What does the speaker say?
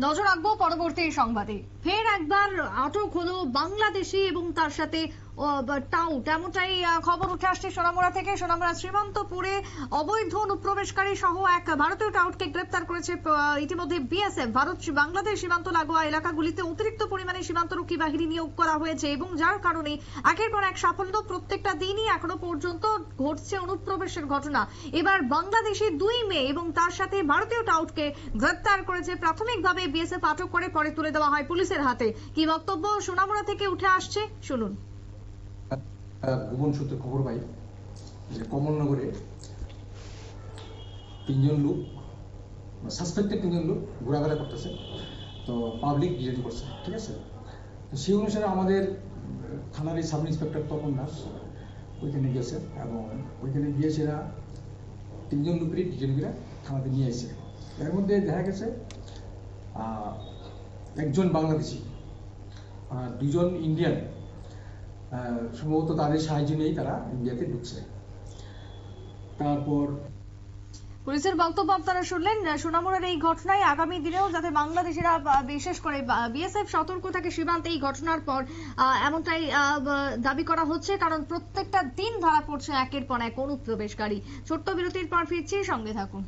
নজর রাখবো পরবর্তী সংবাদে। ফের একবার আটক হলো বাংলাদেশি এবং তার সাথে টাউট, এমনটাই খবর উঠে আসছে সোনামুড়া থেকে। সোনামুড়া শ্রীমন্তপুরে অবৈধ অনুপ্রবেশকারী সহ এক ভারতীয় টাউটকে গ্রেপ্তার করেছে ইতিমধ্যে বিএসএফ। ভারত বাংলাদেশ সীমান্ত লাগোয়া এলাকাগুলিতে অতিরিক্ত পরিমাণে সীমান্তরক্ষী বাহিনী নিয়োগ করা হয়েছে এবং যার কারণে একের পর এক সাফল্য প্রত্যেকটা দিনই এখনো পর্যন্ত ঘটছে অনুপ্রবেশের ঘটনা। এবার বাংলাদেশি 2 মেয়ে এবং তার সাথে ভারতীয় টাউটকে গ্রেপ্তার করেছে প্রাথমিকভাবে বিএসএফ, আটক করে পরে তুলে দেওয়া হয় পুলিশের হাতে। কি বক্তব্য সোনামুড়া থেকে উঠে আসছে শুনুন। গোপন সূত্রে খবর পাই যে কমলনগরে 3জন লোক, সাসপেক্টেড 3জন লোক ঘোরাফেরা করতেছে, তো পাবলিক ডিটেইন করছে, ঠিক আছে। তো সেই অনুসারে আমাদের থানার এই সাব ইন্সপেক্টর তপন দাস ওইখানে গেছে এবং ওইখানে গিয়ে সেরা 3জন লোকেরই ডিটেইন করে থানাতে নিয়ে এসে এর মধ্যে দেখা গেছে একজন বাংলাদেশি আর 2জন ইন্ডিয়ান, সম্ভবত তাদের সাহায্য নিয়েই তারা ইন্ডিয়াতে ঢুকছে। তারপর পুলিশের বক্তব্য আপনারা শুনলেন। সোনামুড়ার এই ঘটনায় আগামী দিনেও যাতে বাংলাদেশিরা, বিশেষ করে বিএসএফ সতর্ক থাকে সীমান্তে এই ঘটনার পর, এমনটাই দাবি করা হচ্ছে, কারণ প্রত্যেকটা দিন ধরা পড়ছে একের পর এক অনুপ্রবেশকারী। ছোট্ট বিরতির পর ফিরছি, সঙ্গে থাকুন।